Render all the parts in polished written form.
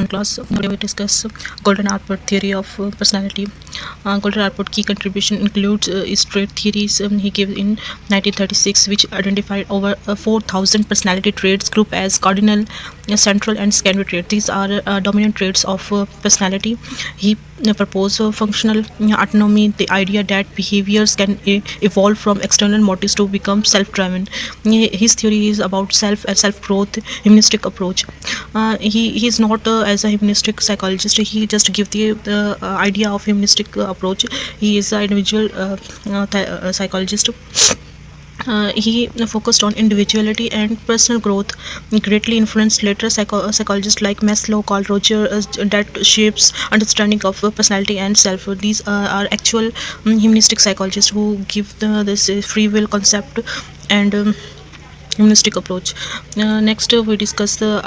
class, today we discuss Golden Output theory of personality. Golden Output key contribution includes his trait theories he gave in 1936, which identified over 4,000 personality traits grouped as cardinal, central, and secondary traits. These are dominant traits of personality. He proposed functional autonomy, the idea that behaviors can evolve from external motives to become self-driven. His theory is about self growth, humanistic approach. He is not as a humanistic psychologist. He just give the idea of humanistic approach. He is an individual psychologist. He focused on individuality and personal growth, greatly influenced later psychologists like Maslow, Carl Rogers, that shapes understanding of personality and self. These are actual humanistic psychologists who give this free will concept and humanistic approach. Next, we discuss the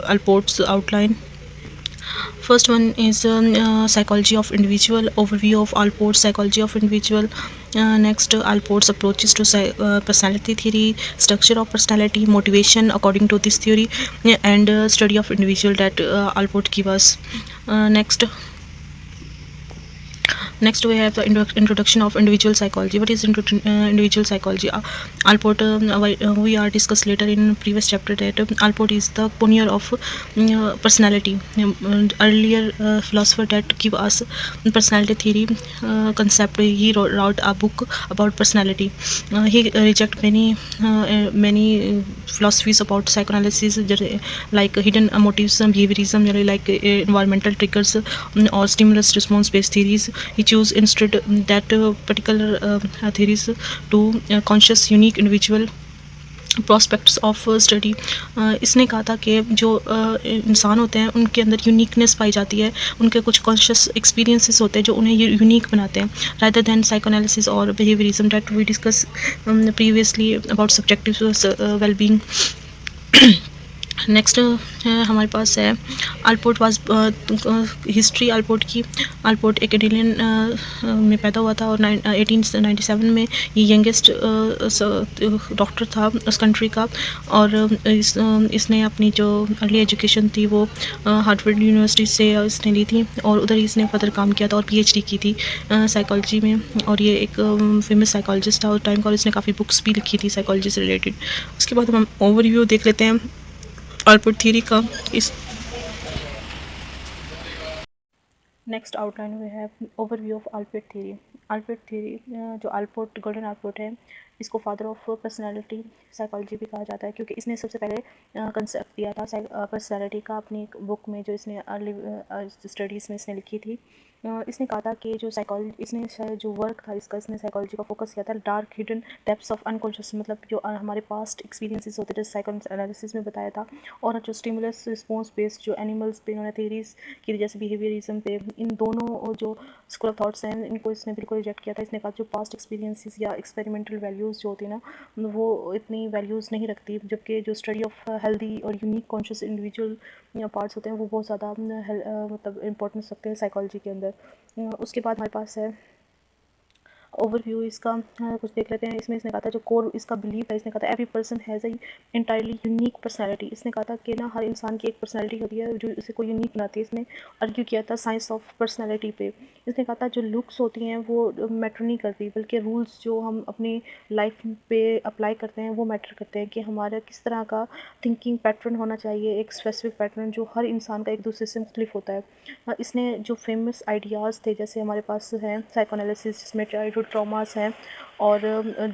Alport's outline. First one is psychology of individual, overview of Alport's psychology of individual. Next, Alport's approaches to personality theory, structure of personality, motivation according to this theory, and study of individual that Alport give us. Next, we have the introduction of individual psychology. What is individual psychology? Alport, we are discussed later in previous chapter that Alport is the pioneer of personality. Earlier philosopher that give us personality theory concept. He wrote a book about personality. He reject many philosophies about psychoanalysis, like hidden motives, behaviorism, like environmental triggers or stimulus response based theories. He choose instead that particular theories to conscious unique individual prospects of study. इसने कहा था कि जो इंसान होते हैं उनके अंदर यूनिकनेस पाई जाती है, उनके कुछ कॉन्शियस एक्सपीरियंसेस होते हैं जो उन्हें यूनिक बनाते हैं, रादर दैन साइकोएनालिसिस और behaviourism that we discussed previously about subjective wellbeing. Next हमारे पास है अल्पोर्ट वाज हिस्ट्री अल्पोर्ट की. अल्पोर्ट एक इटालियन में पैदा हुआ था और 1897 में ये यंगेस्ट डॉक्टर था उस कंट्री का. और इसने अपनी जो अर्ली एजुकेशन थी वो हार्वर्ड यूनिवर्सिटी से इसने ली थी और उधर ही इसने फर्दर काम किया था और पीएचडी की थी साइकोलॉजी में. और ये एक फेमस साइकोलॉजिस्ट था उस टाइम का और इसने काफ़ी बुक्स भी लिखी थी साइकोलॉजी से रिलेटेड. उसके बाद हम ओवरव्यू देख लेते हैं Alport theory का. इस next outline we have overview of Alport theory. Alport theory जो Alport गोल्डन Alport है, इसको फादर ऑफ पर्सनालिटी साइकोलॉजी भी कहा जाता है क्योंकि इसने सबसे पहले कंसेप्ट दिया था पर्सनालिटी का अपनी एक बुक में जो इसने अर्ली स्टडीज़ में इसने लिखी थी. इसने कहा था कि जो इसने जो वर्क था इसने साइकोलॉजी का फोकस किया था dark hidden depths of unconscious, मतलब जो हमारे पास्ट एक्सपीरियंसेस होते थे साइको एनालिसिस में बताया था. और जो स्टिमुलस रिस्पॉन्स बेस्ड जो एनिमल्स पे उन्होंने थेरीज की जैसे बिहेवियरिज्म पे, इन दोनों जो स्कूल ऑफ थॉट्स हैं इनको इसने बिल्कुल रिजेक्ट किया था. इसने कहा जो पास्ट एक्सपीरियंसेस या एक्सपेरिमेंटल वैल्यूज़ जो होती है ना वो इतनी वैल्यूज़ नहीं रखती, जबकि जो स्टडी ऑफ हेल्दी और यूनिक कॉन्शियस इंडिविजुअल पार्ट्स होते हैं वो बहुत ज़्यादा मतलब इंपॉर्टेंस रखते हैं साइकोलॉजी के अंदर. उसके बाद हमारे पास है ओवरव्यू इसका. कुछ देख लेते हैं. इसमें इसने कहा था जो कोर इसका बिलीफ है, इसने कहा था every person has a entirely unique personality. इसने कहा था कि ना हर इंसान की एक पर्सनैलिटी होती है जो इसे कोई यूनिक बनाती है. इसने आर्ग्यू किया था साइंस ऑफ पर्सनैलिटी पे. इसने कहा था जो लुक्स होती हैं वो मैटर नहीं करती, बल्कि रूल्स जो हम अपनी लाइफ पे अप्लाई करते हैं वो मैटर करते हैं कि हमारा किस तरह का थिंकिंग पैटर्न होना चाहिए, एक स्पेसिफिक पैटर्न जो हर इंसान का एक दूसरे से मुख्तलिफ होता है. इसने जो फेमस आइडियाज़ थे जैसे हमारे पास हैं साइकोएनालिसिस जिसमें चाइल्डहुड ट्रॉमास हैं और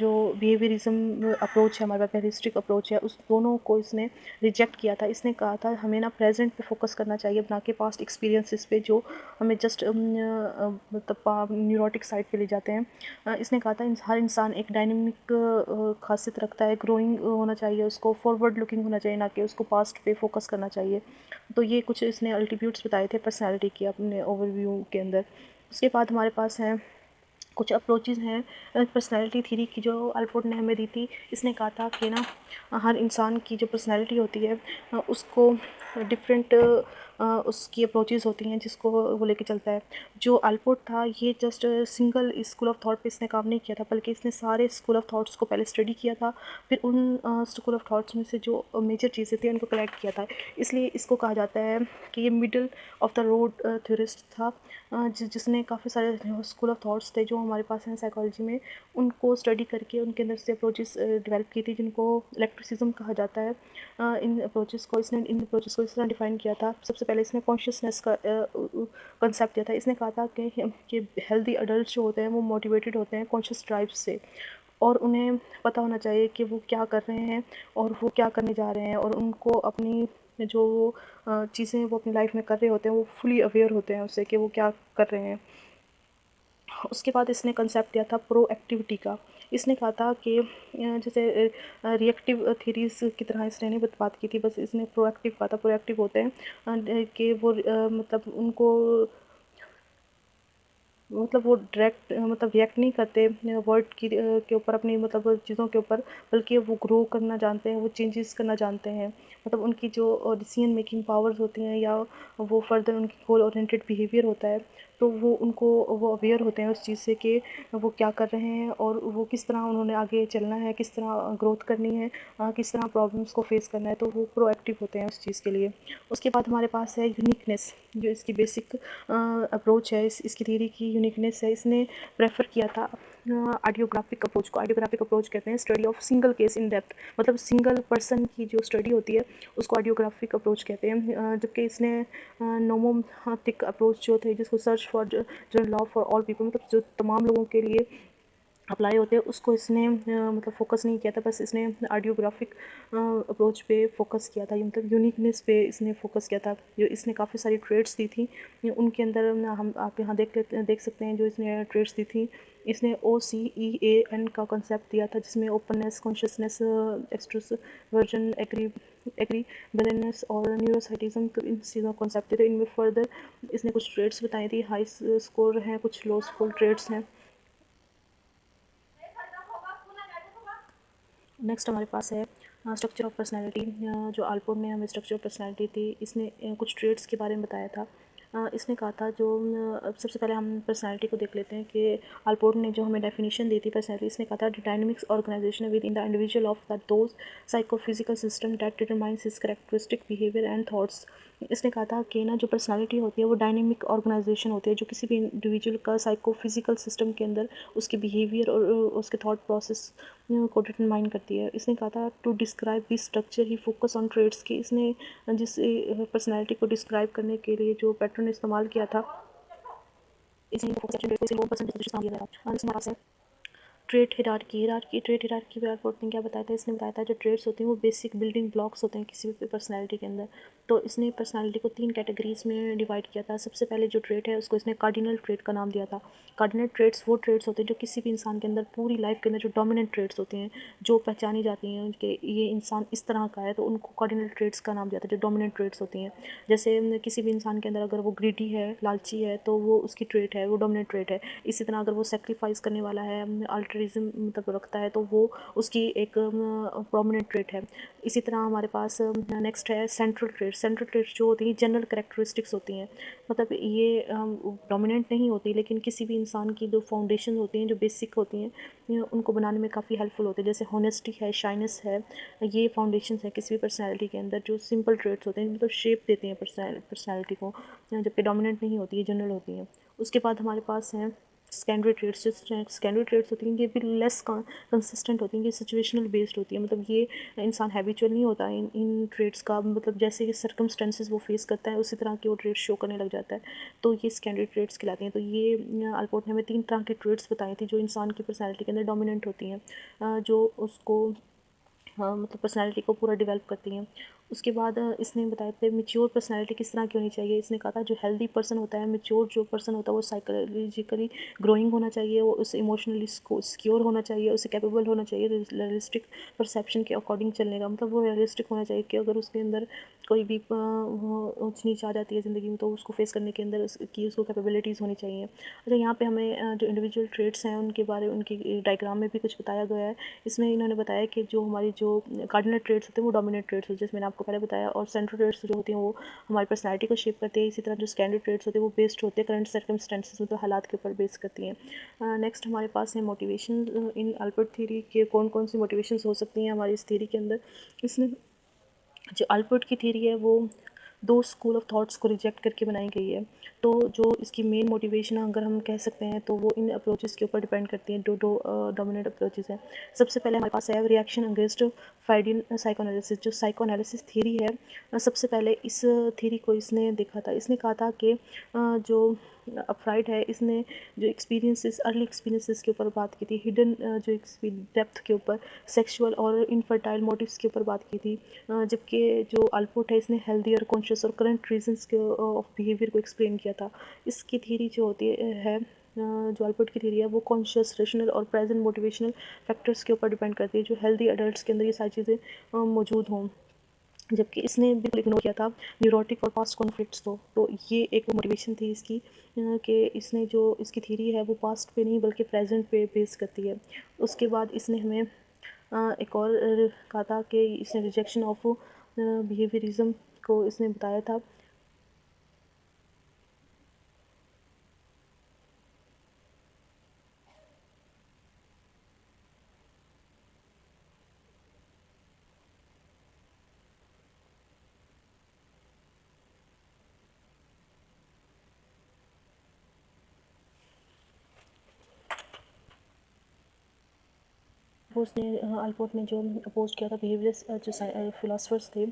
जो बिहेवियरिज्म अप्रोच है हमारे पास हिस्ट्रिक अप्रोच है, उस दोनों को इसने रिजेक्ट किया था. इसने कहा था हमें ना प्रेजेंट पे फोकस करना चाहिए ना कि पास्ट एक्सपीरियंसेस पे जो हमें जस्ट मतलब न्यूरोटिक साइड पे ले जाते हैं. इसने कहा था हर इंसान एक डायनेमिक खासियत रखता है, ग्रोइंग होना चाहिए, उसको फॉरवर्ड लुकिंग होना चाहिए, ना कि उसको पास्ट पे फोकस करना चाहिए. तो ये कुछ इसने अल्टीट्यूड्स बताए थे पर्सनालिटी की अपने ओवरव्यू के अंदर. उसके बाद हमारे पास हैं कुछ अप्रोचेज़ हैं पर्सनालिटी थ्योरी की जो अल्पोर्ट ने हमें दी थी. इसने कहा था कि ना हर इंसान की जो पर्सनालिटी होती है उसको डिफरेंट उसकी अप्रोचेज़ होती हैं जिसको वो लेके चलता है। जो अल्पोर्ट था ये just single school of thought पे इसने काम नहीं किया था, बल्कि इसने सारे स्कूल ऑफ थॉट्स को पहले स्टडी किया था, फिर उन स्कूल ऑफ थॉट्स में से जो मेजर चीज़ें थी उनको कलेक्ट किया था। इसलिए इसको कहा जाता है कि ये middle of the road theorist था, जिसने काफ़ी सारे जो स्कूल ऑफ थॉट्स थे जो हमारे पास हैं साइकोलॉजी में, उनको स्टडी करके उनके अंदर से अप्रोचेस डेवलप की थी, जिनको इलेक्ट्रिसिज्म कहा जाता है। इन अप्रोचेस को इस तरह डिफ़ाइन किया था। सबसे पहले इसने कॉन्शियसनेस का कंसेप्ट दिया था। इसने कहा था कि हेल्दी अडल्ट जो होते हैं वो मोटिवेटेड होते हैं कॉन्शियस ड्राइव से, और उन्हें पता होना चाहिए कि वो क्या कर रहे हैं और वो क्या करने जा रहे हैं, और उनको अपनी जो चीज़ें वो अपनी लाइफ में कर रहे होते हैं वो फुली अवेयर होते हैं उससे कि वो क्या कर रहे हैं। उसके बाद इसने कंसेप्ट दिया था प्रोएक्टिविटी का। इसने कहा था कि जैसे रिएक्टिव थ्योरीज़ की तरह इसने नहीं बात की थी, बस इसने प्रोएक्टिव कहा था। प्रोएक्टिव होते हैं कि वो मतलब उनको मतलब वो डायरेक्ट मतलब रिएक्ट नहीं करते वर्ड की के ऊपर, अपनी मतलब चीज़ों के ऊपर, बल्कि वो ग्रो करना जानते हैं, वो चेंजेस करना जानते हैं। मतलब उनकी जो डिसीजन मेकिंग पावर्स होती हैं, या वो फर्दर उनकी गोल ओरिएंटेड बिहेवियर होता है, तो वो उनको वो अवेयर होते हैं उस चीज़ से कि वो क्या कर रहे हैं और वो किस तरह उन्होंने आगे चलना है, किस तरह ग्रोथ करनी है, किस तरह प्रॉब्लम्स को फेस करना है, तो वो प्रोएक्टिव होते हैं उस चीज़ के लिए। उसके बाद हमारे पास है यूनिकनेस, जो इसकी बेसिक अप्रोच है, इसकी थियरी की यूनिकनेस है। इसने प्रेफर किया था आइडियोग्राफिक अप्रोच को। आइडियोग्राफिक अप्रोच कहते हैं study of single case in depth, मतलब सिंगल पर्सन की जो स्टडी होती है उसको आइडियोग्राफिक अप्रोच कहते हैं। जबकि इसने नोमोथिक अप्रोच जो थे, जिसको सर्च फॉर जो लॉ फॉर ऑल पीपल, मतलब जो तमाम लोगों के लिए अप्लाई होते हैं, उसको इसने मतलब फ़ोकस नहीं किया था। बस इसने आइडियोग्राफिक अप्रोच पे फ़ोकस किया था, मतलब यूनिकनेस पे इसने फ़ोकस किया था। जो इसने काफ़ी सारी ट्रेड्स दी थी, उनके अंदर हम आप यहाँ देख सकते हैं जो इसने ट्रेड्स दी थी। इसने OCEAN का कंसेप्ट दिया था, जिसमें ओपननेस, कॉन्शियसनेस, एक्सट्रोवर्जन, एग्रीबेलनेस और न्यूरोसाइटिज्म, तो इन चीज़ों का कंसेप्ट दिया था। इनमें फर्दर इसने कुछ ट्रेड्स बताई थी, हाई स्कोर हैं, कुछ लो स्कोर ट्रेड्स हैं। नेक्स्ट हमारे पास है स्ट्रक्चर ऑफ पर्सनैलिटी। जो आल्पोर्ट ने हमें स्ट्रक्चर ऑफ पर्सनैलिटी थी, इसने कुछ ट्रेड्स के बारे में बताया था। इसने कहा था जो सबसे पहले हम पर्सनैलिटी को देख लेते हैं कि आल्पोर्ट ने जो हमें डेफिनेशन दी थी पर्सनैलिटी, इसने कहा था dynamics organisation within the individual of the those psychophysical system that determines his characteristic behaviour and thoughts. इसने कहा था कि ना जो पर्सनालिटी होती है वो डायनेमिक ऑर्गेनाइजेशन होती है, जो किसी भी इंडिविजुअल का साइकोफिजिकल सिस्टम के अंदर उसके बिहेवियर और उसके थॉट प्रोसेस को डिटरमाइन करती है। इसने कहा था to describe this structure he focus on traits की। इसने जिस पर्सनैलिटी को डिस्क्राइब करने के लिए जो पैटर्न इस्तेमाल किया था, इसने फोकस ऑन ट्रेड्स को परसेंट डिस्क्राइब किया था। इसमें पास है ट्रेट हिरार्की पे आल्पोर्ट ने क्या बताया था? इसने बताया था जो ट्रेट्स होती हैं वो बेसिक बिल्डिंग ब्लॉक्स होते हैं किसी भी पर्सनैलिटी के अंदर। तो इसने पर्सनैलिटी को 3 कैटेगरीज में डिवाइड किया था। सबसे पहले जो ट्रेट है उसको इसने कार्डिनल ट्रेट का नाम दिया था। कार्डिनल ट्रेट्स वो ट्रेट्स होते हैं जो किसी भी इंसान के अंदर पूरी लाइफ के अंदर जो डोमिनेंट ट्रेट्स होते हैं, जो पहचानी जाती हैं कि ये इंसान इस तरह का है, तो उनको कार्डिनल ट्रेट्स का नाम दिया था, जो डोमिनेंट ट्रेट्स होती हैं। जैसे किसी भी इंसान के अंदर अगर वो ग्रीडी है, लालची है, तो वो उसकी ट्रेट है, वो डोमिनेंट ट्रेट है। इसी तरह अगर वो सेक्रीफाइस करने वाला है, अल्ट्रिज्म मतलब रखता है, तो वो उसकी एक प्रोमिनेंट ट्रेट है। इसी तरह हमारे पास नेक्स्ट है सेंट्रल ट्रेट्स। सेंट्रल ट्रेट्स जो होती हैं जनरल कैरेक्टरिस्टिक्स होती हैं, मतलब ये डोमिनेंट नहीं होती, लेकिन किसी भी इंसान की जो फाउंडेशन होती हैं, जो बेसिक होती हैं, उनको बनाने में काफ़ी हेल्पफुल होती है। जैसे हॉनेस्टी है, शाइनेस है, ये फाउंडेशन है किसी भी पर्सनैलिटी के अंदर, जो सिंपल ट्रेट्स होते हैं, मतलब शेप देते हैं पर्सनैलिटी को, जबकि डोमिनेंट नहीं होती है, जनरल होती हैं। उसके बाद हमारे पास हैं सेकेंडरी ट्रेट्स। जो सेकेंडरी ट्रेट्स होती हैं ये भी लेस कंसिस्टेंट होती हैं, ये सिचुएशनल बेस्ड होती है, मतलब ये इंसान हैबिचुअल नहीं होता इन ट्रेट्स का, मतलब जैसे कि सर्कमस्टेंसेस वो फेस करता है उसी तरह के वो ट्रेट्स शो करने लग जाता है, तो ये सेकेंडरी ट्रेट्स कहलाती हैं। तो ये आल्पोर्ट ने हमें 3 तरह की ट्रेट्स बताई थी जो इंसान की पर्सनैलिटी के अंदर डोमिनेंट होती हैं, जो उसको मतलब पर्सनैलिटी को पूरा डेवलप करती हैं। उसके बाद इसने बताया था मैच्योर पर्सनैलिटी किस तरह की होनी चाहिए। इसने कहा था जो हेल्दी पर्सन होता है, मैच्योर जो पर्सन होता है, वो साइकोलॉजिकली ग्रोइंग होना चाहिए, वो उसे इमोशनली सिक्योर होना चाहिए, उसे कैपेबल होना चाहिए रियलिस्टिक परसेप्शन के अकॉर्डिंग चलने का, मतलब वो रियलिस्टिक होना चाहिए कि अगर उसके अंदर कोई भी वो ऊँच नीच आ जाती है ज़िंदगी में, तो उसको फेस करने के अंदर उसकी उसको कैपेबिलिटीज़ होनी चाहिए। अच्छा, यहाँ पे हमें जो इंडिविजुअल ट्रेड्स हैं उनके बारे उनकी डायग्राम में भी कुछ बताया गया है। इसमें इन्होंने बताया कि जो हमारी जो कार्डिनल ट्रेड्स होते हैं वो डोमिनेंट ट्रेड्स होते हैं, जैसे मैंने आपको पहले बताया, और सेंट्रल ट्रेड्स जो होती हैं वो हमारी पर्सनैलिटी को शेप करती है। इसी तरह जो स्टैंडर्ड ट्रेड्स होते हैं वो बेस्ड होते हैं करंट सर्कमस्टेंसेस, मतलब हालात के ऊपर बेस करती हैं। नेक्स्ट हमारे पास है मोटिवेशन इन अल्पर्ट थ्योरी के कौन कौन सी मोटिवेशंस हो सकती हैं हमारी इस थ्योरी के अंदर। इसमें जो अल्पर्ट की थ्योरी है वो दो स्कूल ऑफ थॉट्स को रिजेक्ट करके बनाई गई है। तो जो इसकी मेन मोटिवेशन अगर हम कह सकते हैं तो वो इन अप्रोचेस के ऊपर डिपेंड करती हैं। दो डोमिनेंट अप्रोचेस हैं। सबसे पहले हमारे पास है रिएक्शन अगेंस्ट फ्राइडियन साइकोएनालिसिस। जो साइकोएनालिसिस थ्योरी है, सबसे पहले इस थ्योरी को इसने देखा था। इसने कहा था कि जो फ्राइड है इसने जो एक्सपीरियंसेस अर्ली एक्सपीरियंसेस के ऊपर बात की थी, हिडन जो डेप्थ के ऊपर, सेक्सुअल और इनफर्टाइल मोटिव्स के ऊपर बात की थी। जबकि जो अल्पोर्ट है इसने हेल्दी और कॉन्शियस और करंट रीजंस के ऑफ बिहेवियर को एक्सप्लेन किया था। इसकी थ्योरी जो होती है जो अल्पोर्ट की थ्योरी है वो कॉन्शियस, रेशनल और प्रेजेंट मोटिवेशनल फैक्टर्स के ऊपर डिपेंड करती है, जो हेल्दी अडल्ट्स के अंदर ये सारी चीज़ें मौजूद हों। जबकि इसने बिल्कुल इग्नोर किया था न्यूरोटिक और पास्ट कॉन्फ्लिक्ट्स को। तो ये एक मोटिवेशन थी इसकी कि इसने जो इसकी थ्योरी है वो पास्ट पे नहीं बल्कि प्रेजेंट पे बेस करती है। उसके बाद इसने हमें एक और कहा था कि इसने रिजेक्शन ऑफ बिहेवियरिज्म को इसने बताया था। उसने अल्पोर्ट ने जो अपोज किया था बिहेवियर्स जो फिलोसफर्स थे,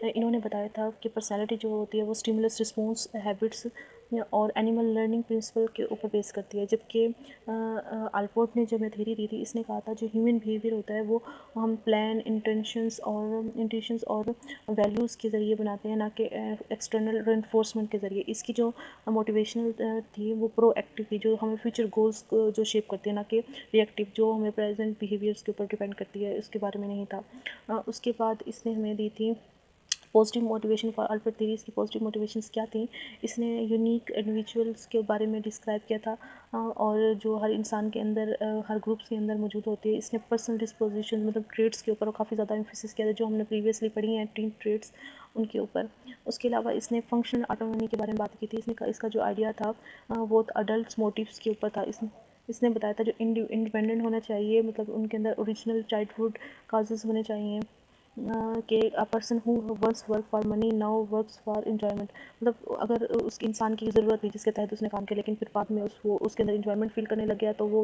इन्होंने बताया था कि पर्सनालिटी जो होती है वो स्टिमुलस रिस्पॉन्स हैबिट्स और एनिमल लर्निंग प्रिंसिपल के ऊपर बेस करती है। जबकि अल्पोर्ट ने जो मैं थ्योरी दी थी इसने कहा था जो ह्यूमन बिहेवियर होता है वो हम प्लान इंटेंशंस और वैल्यूज़ के ज़रिए बनाते हैं, ना कि एक्सटर्नल रेनफोर्समेंट के ज़रिए। इसकी जो मोटिवेशनल थी वो प्रोएक्टिव थी, जो हमें फ्यूचर गोल्स जो शेप करती है, ना कि रिएक्टिव जो हमें प्रेजेंट बिहेवियर्स के ऊपर डिपेंड करती है, उसके बारे में नहीं था। उसके बाद इसने हमें दी थी positive motivation for Alfred theory. इसकी पॉजिटिव मोटिवेशंस क्या थी, इसने यूनिक इंडिविजुअल्स के बारे में डिस्क्राइब किया था और जो हर इंसान के अंदर हर ग्रुप्स के अंदर मौजूद होती है। इसने पर्सनल डिस्पोजिशन मतलब ट्रेड्स के ऊपर काफ़ी ज़्यादा एम्फेसिस किया था, जो हमने प्रीवियसली पढ़ी हैं 3 ट्रेड्स उनके ऊपर। उसके अलावा इसने फंक्शनल ऑटोनॉमी के बारे में बात की थी। इसका जो आइडिया था वो अडल्ट मोटिव्स के ऊपर था। इसने बताया था जो इंडिपेंडेंट होना चाहिए, मतलब उनके अंदर ओरिजिनल चाइल्डहुड काजेज़ होने चाहिए कि a person who once work for money now works for enjoyment. मतलब अगर उस इंसान की ज़रूरत थी जिसके तहत उसने काम किया, लेकिन फिर बाद में उसके अंदर एन्जॉयमेंट फ़ील करने लग गया, तो वो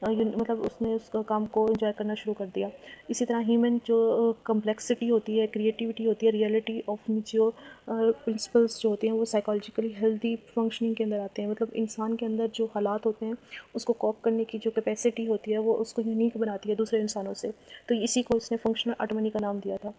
मतलब उसने उस काम को एन्जॉय करना शुरू कर दिया। इसी तरह ह्यूमन जो कम्प्लेक्सिटी होती है, क्रिएटिविटी होती है, रियलिटी ऑफ मैच्योर प्रिंसिपल्स जो होते हैं वो साइकोलॉजिकली हेल्दी फंक्शनिंग के अंदर आते हैं। मतलब इंसान के अंदर जो हालात होते हैं उसको कॉप करने की जो कैपेसिटी होती है वो उसको यूनिक बनाती है दूसरे इंसानों से। तो इसी को इसने फंक्शनल ऑटोनॉमी का नाम दिया था।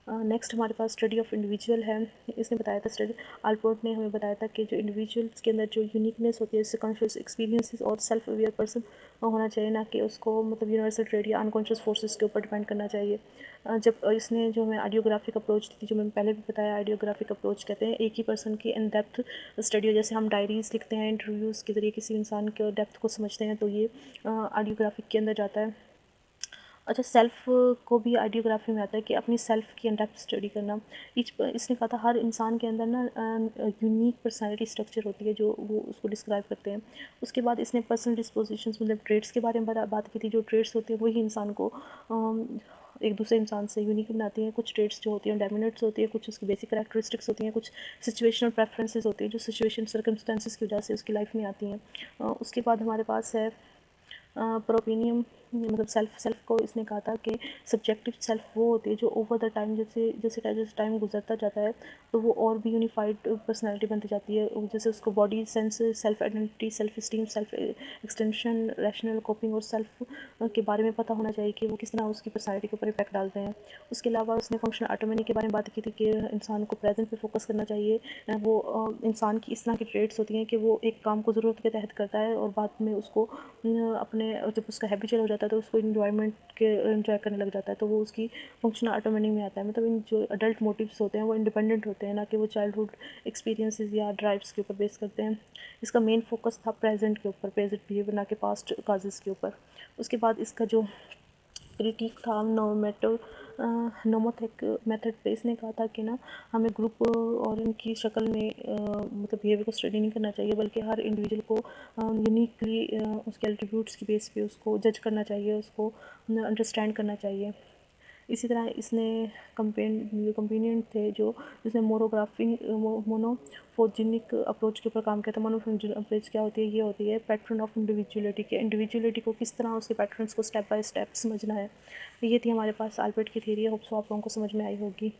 नेक्स्ट हमारे पास स्टडी ऑफ इंडिविजुअल है। इसने बताया था स्टडी अल्पोर्ट ने हमें बताया था कि जो इंडिविजुअल्स के अंदर जो यूनिकनेस होती है, इससे कॉन्शियस एक्सपीरियंसेस और सेल्फ अवेयर पर्सन होना चाहिए, ना कि उसको मतलब यूनिवर्सल ट्रेड या अनकॉन्शियस फोर्सेस के ऊपर डिपेंड करना चाहिए। जब इसने जो हमें आइडियोग्राफिक अप्रोच दी थी, जो मैंने पहले भी बताया, आइडियोग्राफिक अप्रोच कहते हैं एक ही पर्सन की इन डेप्थ स्टडी हो। जैसे हम डायरीज़ लिखते हैं, इंटरव्यूज़ के ज़रिए किसी इंसान के डेप्थ को समझते हैं, तो ये आइडियोग्राफिक के अंदर जाता है। अच्छा, सेल्फ को भी आइडियोग्राफी में आता है कि अपनी सेल्फ की डेप्थ स्टडी करना। इसने कहा था हर इंसान के अंदर ना यूनिक पर्सनालिटी स्ट्रक्चर होती है जो वो उसको डिस्क्राइब करते हैं। उसके बाद इसने पर्सनल डिस्पोजिशंस मतलब ट्रेड्स के बारे में बात की थी। जो ट्रेड्स होते हैं वही इंसान को एक दूसरे इंसान से यूनिक बनाती हैं। कुछ ट्रेड्स जो होती हैं डोमिनेंट्स होती है, कुछ उसकी बेसिक कैरेक्टरिस्टिक्स होती हैं, कुछ सिचुएशनल प्रेफरेंसेस होती हैं जो सिचुएशन सर्कमस्टेंसेस की वजह से उसकी लाइफ में आती हैं। उसके बाद हमारे पास है प्रोपिनियम मतलब सेल्फ को इसने कहा था कि सब्जेक्टिव सेल्फ वो होती है जो ओवर द टाइम जैसे जैसे जैसे टाइम गुजरता जाता है तो वो और भी यूनिफाइड पर्सनालिटी बनती जाती है। जैसे उसको body sense, self identity, self esteem, self extension, rational coping और सेल्फ के बारे में पता होना चाहिए कि वो किस तरह उसकी पर्सनालिटी के ऊपर इफेक्ट डालते हैं। उसके अलावा उसने फंक्शनल ऑटोनॉमी के बारे में बात की थी कि इंसान को प्रेजेंट पे फोकस करना चाहिए। वो इंसान की इस तरह की ट्रेड्स होती हैं कि वो एक काम को ज़रूरत के तहत करता है और बाद में उसको अपने जब उसका हैबिचुअल हो जाता जाता है तो उसको इन्जॉयमेंट के एंजॉय करने लग जाता है, तो वो उसकी फंक्शनल ऑटो मीनिंग में आता है। मतलब इन जो अडल्ट मोटिव्स होते हैं वो इंडिपेंडेंट होते हैं, ना कि वो चाइल्डहुड एक्सपीरियंसेस या ड्राइव्स के ऊपर बेस करते हैं। इसका मेन फोकस था प्रेजेंट के ऊपर, प्रेजेंट बिहेवियर, ना कि पास्ट काजेज़ के ऊपर। उसके बाद इसका जो क्रिटिक था नोमोथेक मेथड पे, इसने कहा था कि ना हमें ग्रुप और इनकी शक्ल में मतलब बिहेवियर को स्टडी नहीं करना चाहिए, बल्कि हर इंडिविजुअल को यूनिकली उसके एट्रीब्यूट्स की बेस पे उसको जज करना चाहिए, उसको अंडरस्टैंड करना चाहिए। इसी तरह इसने कंपेनियन थे जो जिसने मोनोफोजिनिक अप्रोच के ऊपर काम किया था। मोनोफोजिनिक अप्रोच क्या होती है? ये होती है पैटर्न ऑफ इंडिविजुअलिटी के, इंडिविजुअलिटी को किस तरह उसके पैटर्न्स को स्टेप बाय स्टेप समझना है। ये थी हमारे पास अल्बर्ट की थ्योरी। होप सो आप लोगों को समझ में आई होगी।